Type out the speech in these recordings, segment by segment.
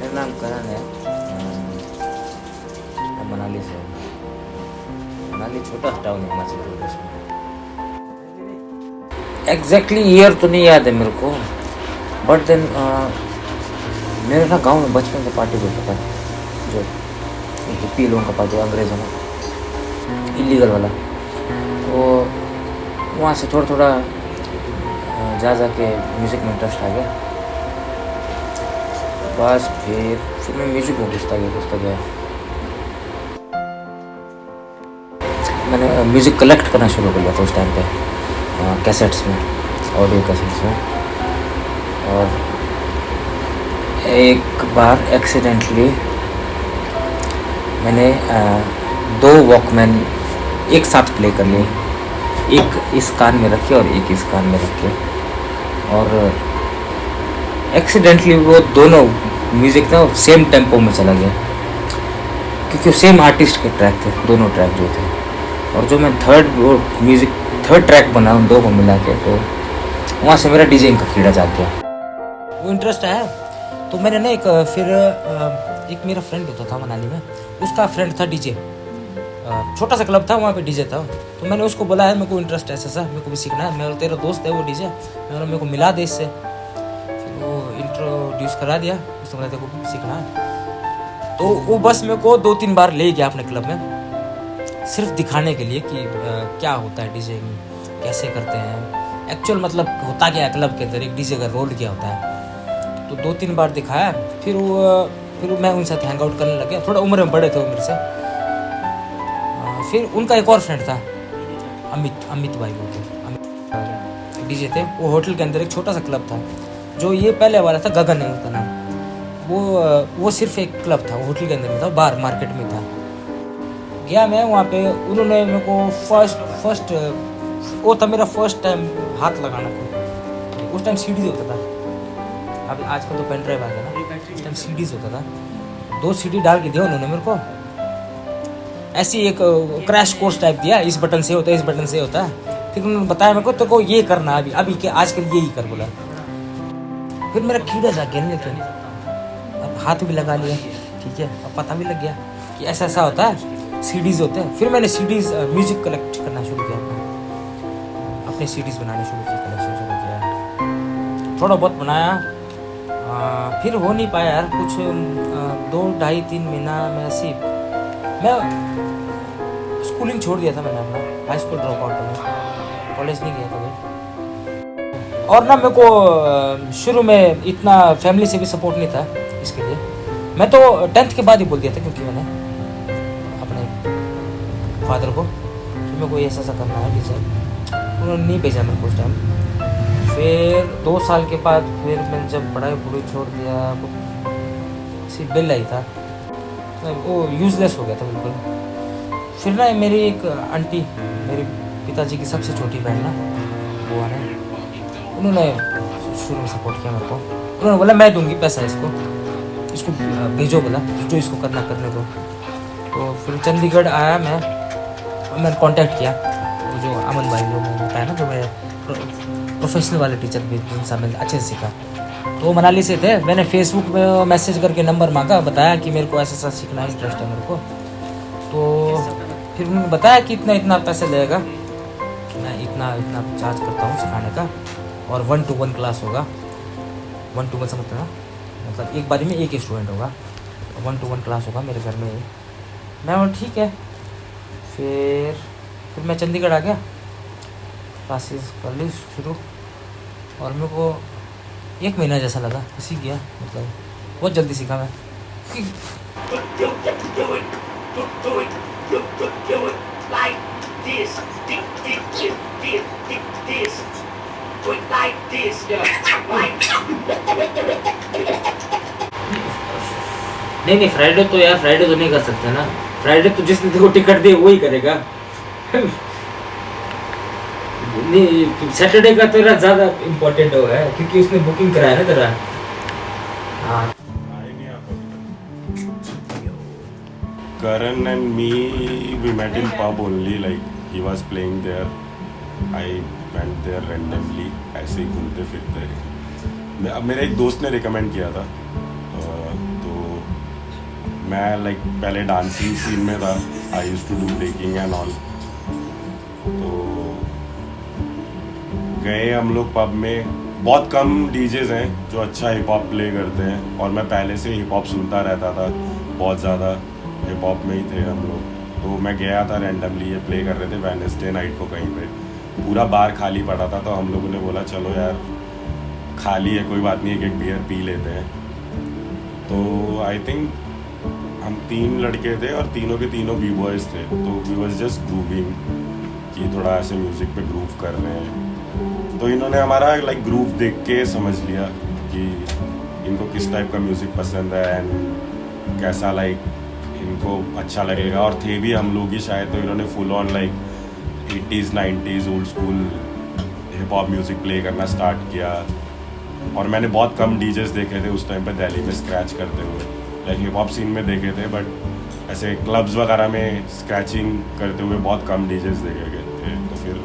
मेरा नाम करण है। मैं मनाली से हूँ। मनाली छोटा टाउन है हिमाचल प्रदेश में। एग्जैक्टली ईयर तो नहीं याद है मेरे को, बट देन मेरे ना गांव में बचपन से पार्टी होता था, जो हिप्पी लोगों का पार्टी, अंग्रेज़ों में इलीगल वाला। तो वहाँ से थोड़ा थोड़ा जा के म्यूज़िक में इंटरेस्ट आ गया। बस फिर मैं म्यूज़िक में घुसता गया। मैंने म्यूज़िक कलेक्ट करना शुरू कर दिया था उस टाइम पे, कैसेट्स में, ऑडियो कैसेट्स में। और एक बार एक्सीडेंटली मैंने 2 वॉकमैन एक साथ प्ले कर लिए, एक इस कान में रखे और एक इस कान में रखे, और एक्सीडेंटली वो दोनों म्यूज़िक था सेम टेम्पो में चला गया, क्योंकि सेम आर्टिस्ट के ट्रैक थे दोनों ट्रैक जो थे। और जो मैं थर्ड ट्रैक बना उन 2 को मिला के, तो वहाँ से मेरा डीजेइंग का कीड़ा जाग गया, वो इंटरेस्ट आया। तो मैंने ना एक मेरा फ्रेंड होता था मनाली में, उसका फ्रेंड था डीजे, छोटा सा क्लब था वहाँ पे डीजे था। तो मैंने उसको बोला है मेरे को इंटरेस्ट है ऐसा, मेरे को भी सीखना है, मेरा तेरा दोस्त है वो डीजे, मैंने मेरे को मिला दे इससे। फिर वो इंट्रोड्यूस करा दिया, उसने बोला तेरे को सीखना है। तो वो बस मेरे को 2-3 बार ले गया अपने क्लब में, सिर्फ दिखाने के लिए कि क्या होता है डीजे, कैसे करते हैं, एक्चुअल मतलब होता क्या है क्लब के अंदर एक डीजे का रोल क्या होता है। तो 2-3 बार दिखाया। फिर मैं उनके साथ हैंग आउट करने लग गया। थोड़ा उम्र में बड़े थे वो मेरे से। फिर उनका एक और फ्रेंड था, अमित भाई बोल के, अमित डीजे थे। वो होटल के अंदर एक छोटा सा क्लब था, जो ये पहले वाला था, गगन है उसका नाम। वो सिर्फ एक क्लब था, वो होटल के अंदर में था, बाहर मार्केट में था। गया मैं वहाँ पे, उन्होंने मेरे को फर्स्ट वो था मेरा फर्स्ट टाइम हाथ लगाना को। उस टाइम सीडीज होता था, अभी आजकल तो पेन ड्राइव आ गया ना, उस टाइम सीडीज होता था। 2 सीडी डाल के दिया उन्होंने मेरे को, ऐसी एक क्रैश कोर्स टाइप दिया, इस बटन से होता है, इस बटन से होता है। फिर उन्होंने बताया मेरे को तो को ये करना अभी के आजकल यही कर बोला। फिर मेरा कीड़ा जाग गया, लेकिन अब हाथ भी लगा लिया, ठीक है, अब पता भी लग गया कि ऐसा होता है, सीडीज होते हैं। फिर मैंने सीडीज म्यूजिक कलेक्ट करना शुरू किया, अपने सीडीज बनाने शुरू किया, कलेक्शन शुरू किया, थोड़ा बहुत बनाया। फिर हो नहीं पाया यार, कुछ 2-2.5-3 महीना में ऐसी मैं स्कूलिंग छोड़ दिया था मैंने अपना, हाई स्कूल ड्रॉप आउट में, कॉलेज नहीं गया कभी। और ना मेरे को शुरू में इतना फैमिली से भी सपोर्ट नहीं था इसके लिए। मैं तो 10th के बाद ही बोल दिया था, क्योंकि मैंने अपने फादर को कि मेरे को ऐसा करना है डीजे। उन्होंने नहीं भेजा मेरे को उस टाइम। फिर 2 साल के बाद फिर मैंने जब पढ़ाई छोड़ दिया, सिर्फ बिल आई था, वो यूज़लेस हो गया था बिल्कुल। फिर ना मेरी एक आंटी, मेरे पिताजी की सबसे छोटी बहन ना, बुआ ने, उन्होंने शुरू में सपोर्ट किया मेरे को। उन्होंने बोला मैं दूंगी पैसा, इसको भेजो, बोला जो इसको करने को। तो फिर चंडीगढ़ आया मैंने कांटेक्ट किया, जो अमन भाई जो मैंने बताया ना, जो मेरे प्रोफेशनल वाले टीचर भी जिनसे मैंने अच्छे से सीखा, तो वो मनाली से थे। मैंने फेसबुक में मैसेज करके नंबर मांगा, बताया कि मेरे को ऐसा सीखना है, इंटरेस्ट है मेरे को। तो फिर उन्होंने बताया कि इतना पैसे लगेगा, मैं इतना चार्ज करता हूँ सिखाने का, और 1-to-1 क्लास होगा। 1-to-1 समझते ना, मतलब एक बारी में एक ही स्टूडेंट होगा, 1-to-1 क्लास होगा मेरे घर में ही। मैं बोला ठीक है। फिर मैं चंडीगढ़ आ गया, क्लासेस कर ली शुरू, और मेरे को 1 महीना जैसा लगा, सीख गया, मतलब बहुत जल्दी सीखा मैं। नहीं फ्राइडे तो यार, फ्राइडे तो नहीं कर सकते ना, फ्राइडे तो जिसने तेरे को टिकट दी वही करेगा। नहीं, सैटरडे का तेरा ज़्यादा इम्पोर्टेंट हो है, क्योंकि उसने बुकिंग कराया ना तेरा। हाँ, Karan and me, we met in pub only. Like he was playing there, I went there randomly. ऐसे ही घूमते फिरते, मेरा एक दोस्त ने रिकमेंड किया था, तो मैं लाइक पहले डांसिंग सीन में था, I used to do breaking and all. तो गए हम लोग पब में, बहुत कम डीजेज हैं जो अच्छा हिप हॉप प्ले करते हैं, और मैं पहले से हिप हॉप सुनता रहता था, बहुत ज़्यादा हिप हॉप में ही थे हम लोग। तो मैं गया था रैंडमली, ये प्ले कर रहे थे वेडनेसडे नाइट को कहीं पे, पूरा बार खाली पड़ा था। तो हम लोगों ने बोला चलो यार खाली है कोई बात नहीं, एक बियर पी लेते हैं। तो आई थिंक हम 3 लड़के थे और तीनों के तीनों बी बॉयज़ थे। तो वी वॉज जस्ट ग्रूविंग कि थोड़ा ऐसे म्यूज़िक पे ग्रूव कर रहे हैं। तो इन्होंने हमारा लाइक ग्रूव देख के समझ लिया कि इनको किस टाइप का म्यूज़िक पसंद है एंड कैसा लाइक इनको अच्छा लगेगा। और थे भी हम लोग ही शायद, तो इन्होंने full on like 80s 90s old school hip hop music play करना स्टार्ट किया। और मैंने बहुत कम डीजेस देखे थे उस टाइम पे दिल्ली में स्क्रैच करते हुए, लाइक हिप हॉप सीन में देखे थे, बट ऐसे क्लब्स वगैरह में स्क्रैचिंग करते हुए बहुत कम डीजेस देखे गए थे। तो फिर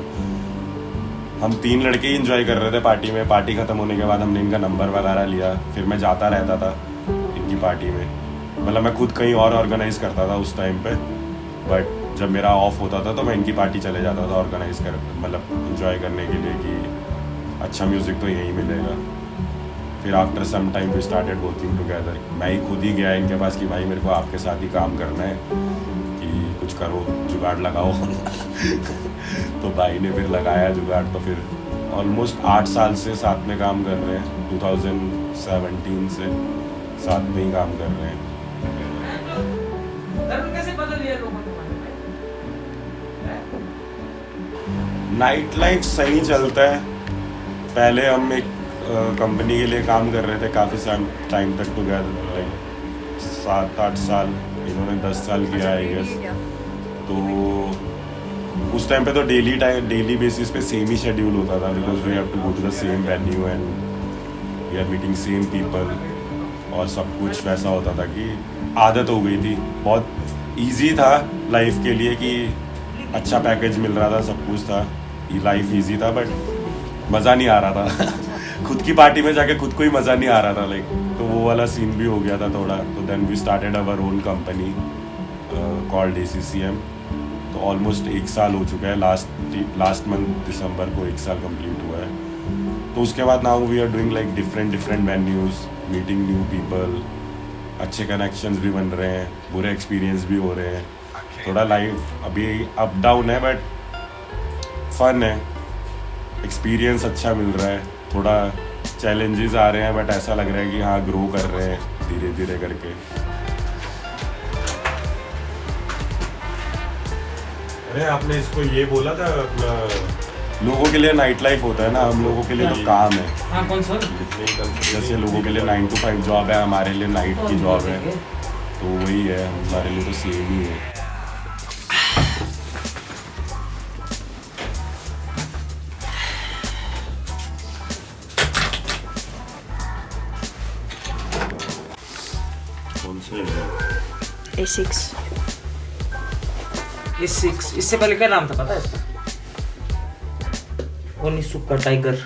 हम 3 लड़के ही इंजॉय कर रहे थे पार्टी में। पार्टी ख़त्म होने के बाद हमने इनका नंबर वगैरह लिया, फिर मैं जाता रहता था इनकी पार्टी में। मतलब मैं खुद कहीं और ऑर्गेनाइज़ करता था उस टाइम पे, बट जब मेरा ऑफ होता था तो मैं इनकी पार्टी चले जाता था ऑर्गेनाइज़ कर, मतलब इंजॉय करने के लिए कि अच्छा म्यूज़िक तो यहीं मिलेगा। फिर after some time we started working together. मैं ही खुद ही गया इनके पास कि भाई मेरे को आपके साथ ही काम करना है, कि कुछ करो, जुगाड़ लगाओ। तो भाई ने फिर लगाया जुगाड़। तो फिर ऑलमोस्ट 8 साल से साथ में काम कर रहे हैं, 2017 से साथ में ही काम कर रहे हैं। कैसे बदल लिया लोगों ने? नाइट लाइफ सही चलता है। पहले हम एक कंपनी के लिए काम कर रहे थे काफ़ी टाइम तक टुगेदर, लाइक 7-8 साल, इन्होंने 10 साल किया आई गेस। तो उस टाइम पे तो डेली बेसिस पे सेम ही शेड्यूल होता था, because we have to go to the same venue and we are meeting same people, और सब कुछ वैसा होता था कि आदत हो गई थी। बहुत इजी था लाइफ के लिए कि अच्छा पैकेज मिल रहा था, सब कुछ था, ये लाइफ इजी था, बट मज़ा नहीं आ रहा था। खुद की पार्टी में जाके खुद को ही मज़ा नहीं आ रहा था लाइक, तो वो वाला सीन भी हो गया था थोड़ा। तो then we started our own company called ACCM। तो ऑलमोस्ट 1 साल हो चुका है, लास्ट मंथ दिसंबर को 1 साल कंप्लीट हुआ है। तो उसके बाद now we are doing like different venues, meeting new people, अच्छे कनेक्शंस भी बन रहे हैं, बुरे एक्सपीरियंस भी हो रहे हैं। थोड़ा लाइफ अभी अप डाउन है, बट फन है, एक्सपीरियंस अच्छा मिल रहा है। थोड़ा चैलेंजेस आ रहे हैं, बट ऐसा लग रहा है कि हाँ ग्रो कर रहे हैं धीरे धीरे करके। अरे आपने इसको ये बोला था अपना, लोगों के लिए नाइट लाइफ होता है ना, हम लोगों के लिए तो काम है। हाँ, कौन सा? जैसे लोगों के लिए 9 to 5 जॉब है, हमारे लिए नाइट की जॉब है, तो वही है, हमारे लिए तो सेम ही है। कौन से A6। इससे पहले क्या नाम था पता है इसका? ओनिसुका टाइगर।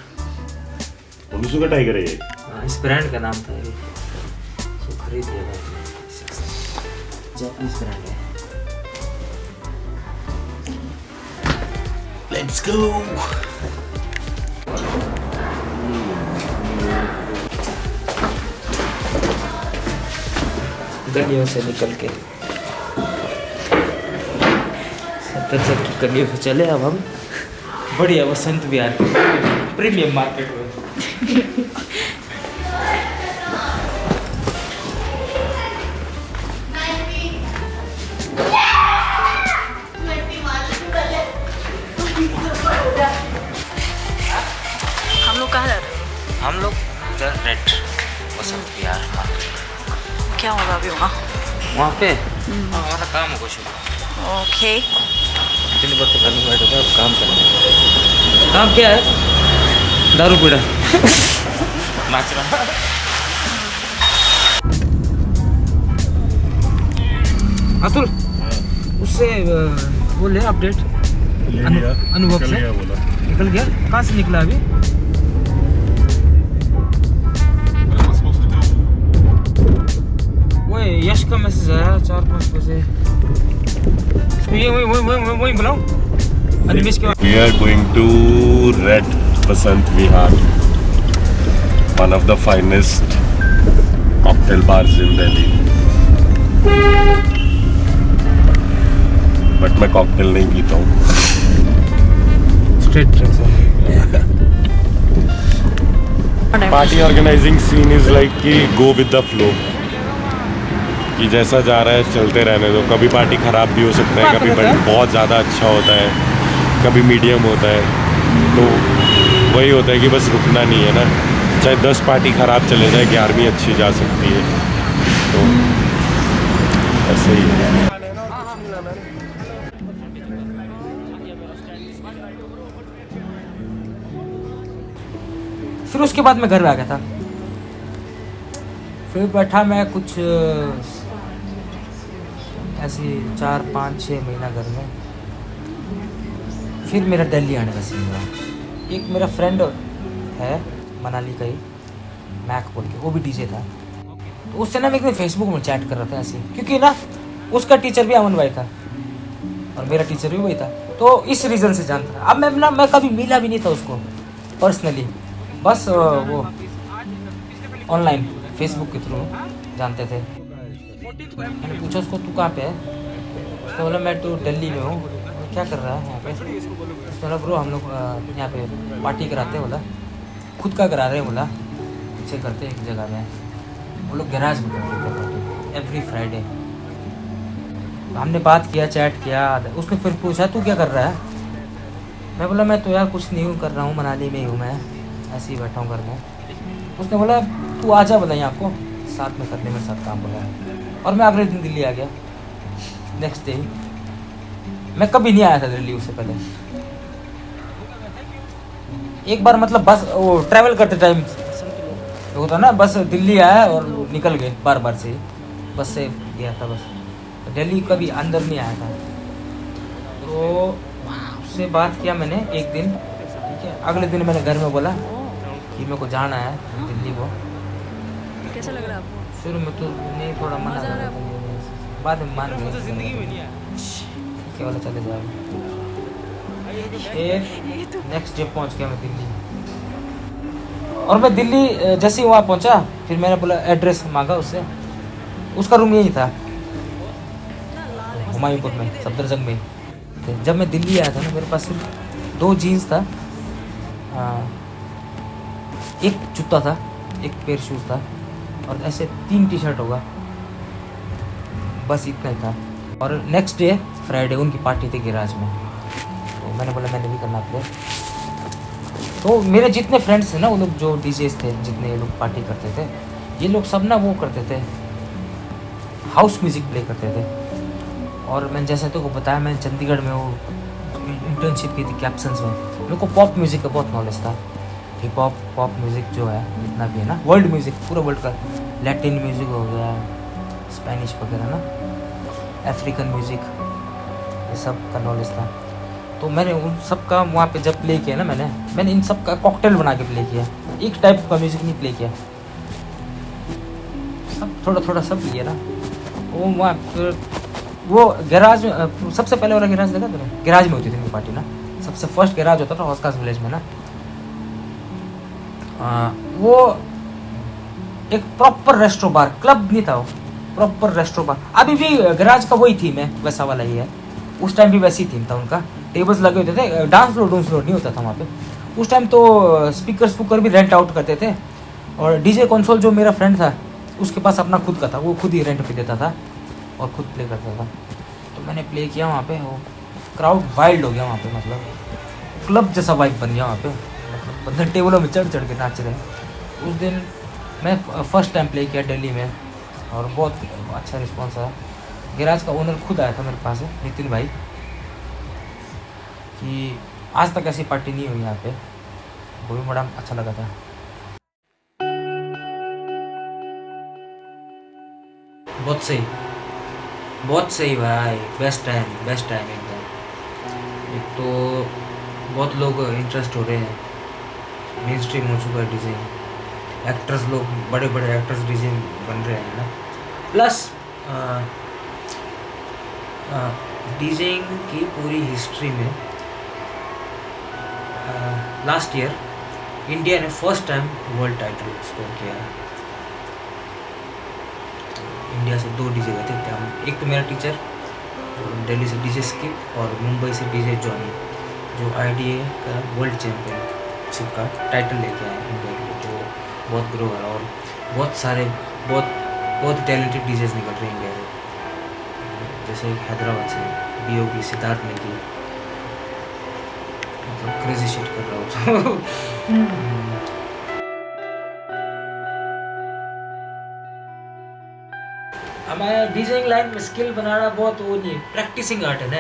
ओनिसुका टाइगर है ये? हाँ, इस ब्रांड का नाम था ये, तो खरीद लिया था। जापानीज ब्रांड है। Let's go. गलियों से निकल के 70 की गलियों से चले अब हम बढ़िया वसंत विहार प्रीमियम मार्केट में। हम लोग कहाँ जा रहे हैं? हम लोग रेड वसंत विहार मार्केट। क्या होगा अभी वहाँ पे? हमारा काम है कुछ। ओके। दिन भर तो घर में बैठे थे, अब काम करना। काम क्या है? दारू पीड़ा। नाच रहा। अतुल, उससे वो ले अपडेट अनुभव से। निकल गया? कहाँ से निकला अभी? वो यश का मैसेज आया 5 बजे इसको ये वही बुलाऊं अनिमेश के We are going to Red Basant Vihar, one of the finest cocktail bars in Delhi. But मैं cocktail नहीं पीता हूँ. Street drinks party organising scene is like कि गो विद द फ्लो, कि जैसा जा रहा है चलते रहने दो. कभी पार्टी ख़राब भी हो सकता है, कभी पार्टी बहुत ज़्यादा अच्छा होता है, कभी मीडियम होता है. तो वही होता है कि बस रुकना नहीं है ना. चाहे 10 पार्टी ख़राब चले जाए, 11वीं अच्छी जा सकती है. तो ऐसे ही है. फिर उसके बाद मैं घर में आ गया था. फिर बैठा मैं कुछ ऐसे 4, 5, 6 महीना घर में. फिर मेरा दिल्ली आने का सीन हुआ. एक मेरा फ्रेंड है मनाली का ही, मैक बोल के, वो भी डीजे था. तो उससे ना मैं एक दिन फेसबुक में चैट कर रहा था ऐसे, क्योंकि ना उसका टीचर भी अमन भाई था और मेरा टीचर भी वही था. तो इस रीज़न से जानता था. अब मैं कभी मिला भी नहीं था उसको पर्सनली, बस वो ऑनलाइन फेसबुक के थ्रू जानते थे. मैंने पूछा उसको, तू कहाँ पे है? उसने बोला मैं तो दिल्ली में हूँ. क्या कर रहा है यहाँ पे? उसने बोला ब्रो हम लोग यहाँ पे पार्टी कराते हैं. बोला खुद का करा रहे हैं. बोला से करते एक जगह में, वो लोग गैराज में करते थे पार्टी एवरी फ्राइडे. हमने बात किया, चैट किया. उसने फिर पूछा तू क्या कर रहा है? मैं बोला मैं तो यार कुछ नहीं कर रहा हूँ, मनाली में ही हूँ, मैं ऐसे ही बैठा हूँ घर में. उसने बोला तू आ जा, बताइए आपको साथ में करने, मेरे साथ काम बोला. और मैं अगले दिन दिल्ली आ गया. नेक्स्ट डे मैं कभी नहीं आया था दिल्ली उससे पहले. एक बार मतलब बस वो ट्रैवल करते टाइम होता ना, बस दिल्ली आया और निकल गए बार से. बस से गया था बस. दिल्ली कभी अंदर नहीं आया था. तो उससे बात किया मैंने एक दिन, ठीक है. अगले दिन मैंने घर में बोला कि मेरे को जाना है दिल्ली को. कैसा लग रहा है आपको? शुरू में तो नहीं, थोड़ा मना कर रहा था, बाद में मान गए. क्या वाला चले जाओ. फिर नेक्स्ट डे पहुंच गया मैं दिल्ली. और मैं दिल्ली जैसे ही वहाँ पहुंचा, फिर मैंने बोला एड्रेस मांगा उससे. उसका रूम यही था हुमायूंपुर में, सफदरजंग में. जब मैं दिल्ली आया था ना, मेरे पास सिर्फ 2 जीन्स था, एक जूता था, एक पेयर शूज़ था और ऐसे 3 टी-शर्ट होगा, बस इतना ही था. और नेक्स्ट डे फ्राइडे उनकी पार्टी थी गैराज में. तो मैंने बोला मैंने भी करना प्ले. तो मेरे जितने फ्रेंड्स थे ना, वो लोग जो डीजेस थे, जितने लोग पार्टी करते थे, ये लोग सब ना वो करते थे, हाउस म्यूज़िक प्ले करते थे. और मैंने जैसे तो को बताया, मैं चंडीगढ़ में वो इंटर्नशिप की थी कैप्सन्स में. मेरे को पॉप म्यूज़िक का बहुत नॉलेज था. हिप हॉप, पॉप म्यूज़िक जो है जितना भी है ना, वर्ल्ड म्यूज़िक, पूरा वर्ल्ड का, लैटिन म्यूज़िक हो गया, स्पेनिश वगैरह ना, अफ्रीकन म्यूज़िक, ये सब का नॉलेज था. तो मैंने उन सब का वहाँ पे जब प्ले किया ना, मैंने इन सब का कॉकटेल बना के प्ले किया. एक टाइप का म्यूज़िक नहीं प्ले किया, सब थोड़ा सब लिया ना. वो वहाँ फिर वो गैराज में, सबसे पहले वाला गैराज देखा तुमने? गैराज में होती थी मेरी पार्टी ना. सबसे फर्स्ट गैराज होता था हॉस्कास विलेज में ना. वो एक प्रॉपर रेस्ट्रो बार, क्लब नहीं था वो, प्रॉपर रेस्ट्रो बार. अभी भी गैराज का वही थीम है, वैसा वाला ही है. उस टाइम भी वैसी थीम था उनका. टेबल्स लगे होते थे, डांस फ्लोर नहीं होता था वहाँ पे उस टाइम. तो स्पीकर भी रेंट आउट करते थे. और डीजे कंसोल जो मेरा फ्रेंड था, उसके पास अपना खुद का था, वो खुद ही रेंट पे देता था और खुद प्ले करता था. तो मैंने प्ले किया वहाँ पे. वो क्राउड वाइल्ड हो गया वहाँ पे, मतलब क्लब जैसा वाइब बन गया वहाँ पे. मतलब बंदे टेबलों में चढ़ के नाच रहे. उस दिन मैं फर्स्ट टाइम प्ले किया दिल्ली में और बहुत अच्छा रिस्पॉन्स आया. गैराज का ओनर खुद आया था मेरे पास, नितिन भाई, कि आज तक ऐसी पार्टी नहीं हुई यहाँ पे. वो भी बड़ा अच्छा लगा था. बहुत सही भाई. बेस्ट टाइम एकदम. एक तो बहुत लोग इंटरेस्ट हो रहे हैं, मेन स्ट्रीम हो चुका है डीजे. एक्टर्स लोग, बड़े एक्टर्स डीजे बन रहे हैं ना. प्लस डीजेइंग की पूरी हिस्ट्री में लास्ट ईयर इंडिया ने first time world title score किया है। इंडिया से 2 डीजे गए थे हम, एक तो मेरा टीचर दिल्ली से डीजे स्किप और मुंबई से डीजे जॉनी, जो IDA का वर्ल्ड चैम्पियनशिप का टाइटल लेके आए इंडिया के लिए, जो बहुत ग्रो है और बहुत सारे बहुत टैलेंटेड डीजेस निकल रहे हैं इंडिया से, जैसे हैदराबाद से BOB सिद्धार्थ नेगी, मतलब क्रेजी शिट कर रहा हूँ। हमारा डीजेइंग लाइन में स्किल बनाना बहुत वो नहीं, प्रैक्टिसिंग आर्ट है ना।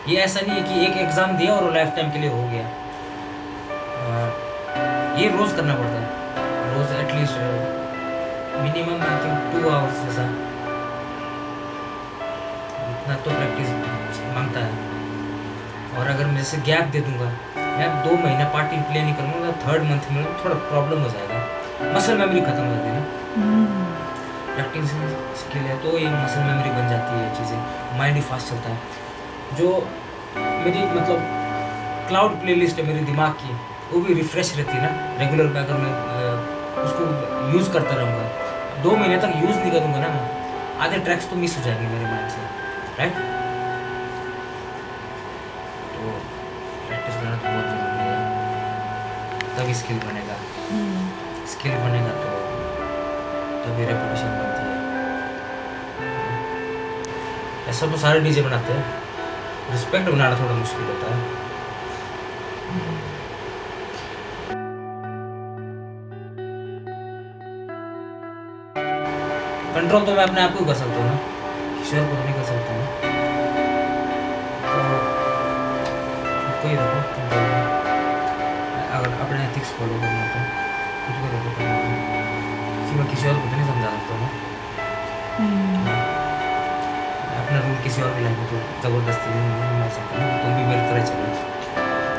ये ऐसा नहीं है कि एक एग्ज़ाम दिया और लाइफ टाइम के लिए हो गया। ये रोज़ करना पड़ता है, रोज़ at least minimum I think 2 hours जैसा, इतना तो प्रैक्टिस मांगता है। और अगर मैं जैसे गैप दे दूंगा, मैं 2 महीना पार्टी प्ले नहीं करूँगा, 3rd मंथ में थोड़ा प्रॉब्लम हो जाएगा, मसल मेमोरी खत्म हो जाती है ना। प्रैक्टिस स्किल है तो ये मसल मेमोरी बन जाती है, चीज़ें माइंड ही फास्ट चलता है। जो मेरी मतलब क्लाउड प्लेलिस्ट है मेरे दिमाग की, वो भी रिफ्रेश रहती है ना रेगुलर पे। अगर मैं उसको यूज़ करता रहूँगा, 2 महीने तक यूज़ नहीं करूँगा ना मैं, आधे ट्रैक्स तो मिस हो जाएंगे मेरे माइंड से, राइट। तो प्रैक्टिस करना तो बहुत ज़रूरी है, तभी स्किल बनेगा। स्किल बनेगा तो तभी रेपुटेशन बनती है। ऐसा तो सारे डीजे बनाते हैं, रिस्पेक्ट बनाना थोड़ा मुश्किल होता है। कंट्रोल तो मैं अपने आप को कर सकता हूँ ना, किशोर को नहीं कर सकता हूँ। तो कोई रखो कंट्रोल में, अगर अपने एथिक्स फॉलो करना तो खुद को रखो कंट्रोल में, कि मैं किशोर को तो नहीं समझा सकता हूँ। अपना रूल किसी और की लाइफ में तो ज़बरदस्ती नहीं मान सकता ना, तुम भी मेरी तरह चलो,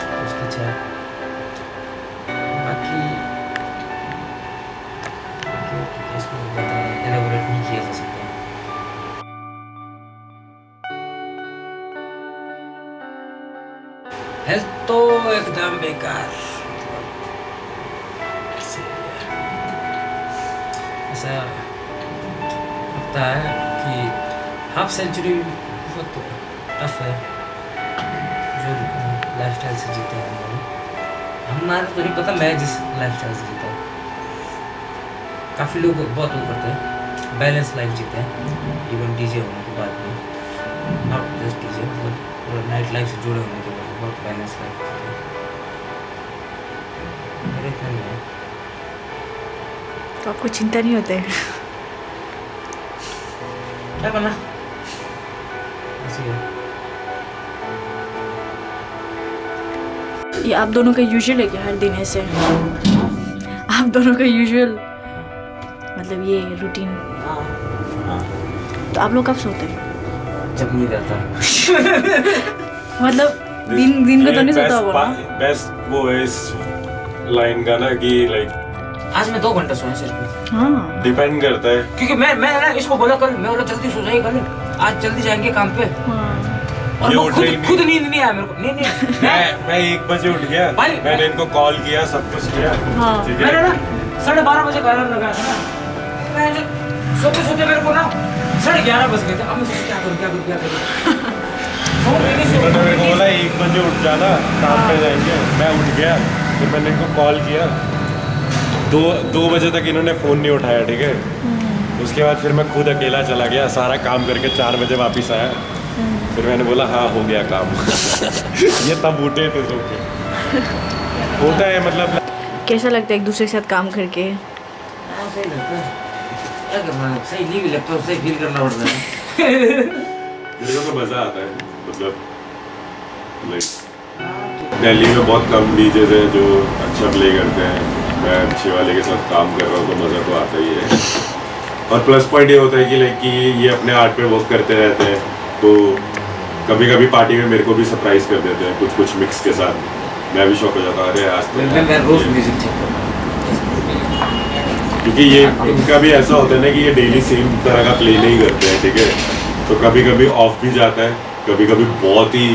तो उसकी इच्छा है। बाकी इसको ज़्यादा एलेबोरेट नहीं किया जा सकता। हेल्थ तो एकदम बेकार, ऐसा लगता है कि हाफ सेंचुरी बहुत टफ है जो लाइफस्टाइल से जीते हैं हम लोग। हमारा तो नहीं पता, मैं जिस लाइफस्टाइल से जीता हूँ, काफ़ी लोग बहुत वो करते हैं, बैलेंस लाइफ जीते हैं, इवन डीजे होने के बाद भी, नॉट जस्ट डीजे, मतलब पूरा नाइट लाइफ से जुड़े होने के बाद बहुत बैलेंस लाइफ जीते हैं। मेरे इतना नहीं है। तो आपको चिंता नहीं होता है? क्या करना ऐसी है। ये आप दोनों का यूजुअल है क्या हर दिन ऐसे? आप दोनों का यूजुअल मतलब ये रूटीन? तो आप लोग कब सोते हैं? जब नहीं रहता। मतलब दिन को तो नहीं सोता होगा ना? बेस्ट वो है इस लाइन का ना कि लाइक आज मैं 2 घंटा सोया सिर्फ। हाँ। डिपेंड करता है, क्योंकि मैं ना इसको बोला कल, मैं बोला जल्दी सो जाइए कल, आज जल्दी जाएंगे काम पे, और ये मैं उठ रही नहीं। खुद नींद नहीं आया मेरे को। नहीं मैं 1 बजे उठ गया, भाई, मैंने इनको कॉल किया, सब कुछ किया, हाँ। ठीक मैंने है। ना 12:30 बजे का अलार्म लगाया था ना, मैं जो सोते सोते मेरे को ना 11:30 बज गए थे। अब मैं सोचा क्या करूँ उन्होंने मेरे को बोला 1 बजे उठ जाना, काम पे जाएंगे। मैं उठ गया, फिर मैंने इनको कॉल किया, 2 बजे तक इन्होंने फ़ोन नहीं उठाया, ठीक है। उसके बाद फिर मैं खुद अकेला चला गया, सारा काम करके 4 बजे वापस आया। फिर मैंने बोला हाँ हो गया काम। ये तब उठे थे सो के। होता है मतलब। कैसा लगता है एक दूसरे के साथ काम करके? सही लगता है, क्या करना है, सही नहीं भी लगता है, सही फील करना पड़ता है। मेरे को तो मज़ा आता है, मतलब लाइक दिल्ली में बहुत कम डीजेज हैं जो अच्छा प्ले करते हैं। मैं अच्छे वाले के साथ काम कर रहा हूँ तो मज़ा तो आता ही है। और प्लस पॉइंट ये होता है कि लाइक कि ये अपने आर्ट पे वर्क करते रहते हैं, तो कभी कभी पार्टी में मेरे को भी सरप्राइज कर देते हैं कुछ मिक्स के साथ। मैं भी शौक हो जाता हूँ, अरे आज तो मैं रोज म्यूजिक चेक करता हूँ, क्योंकि ये इनका भी ऐसा होता है ना कि ये डेली सेम तरह का प्ले नहीं करते हैं, ठीक है। तो कभी कभी ऑफ भी जाता है, कभी कभी बहुत ही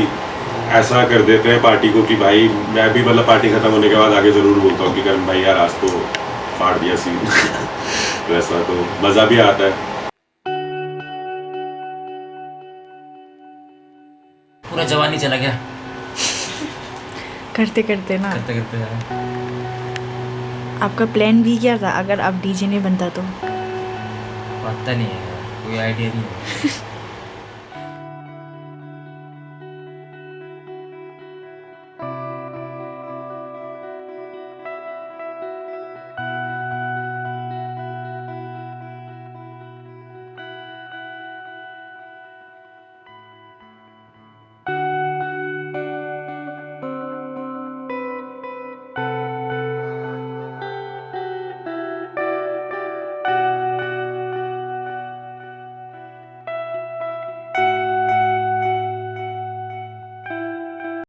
ऐसा कर देते हैं पार्टी को कि भाई मैं भी मतलब पार्टी खत्म होने के बाद आगे ज़रूर बोलता हूँ कि करण भाई यार आज तो फाड़ दिया सीन वैसा तो मज़ा भी आता है। पूरा जवानी चला गया करते करते ना। करते करते यार। आपका प्लान भी क्या था अगर आप डीजे नहीं बनता तो? पता नहीं है यार, कोई आइडिया नहीं है।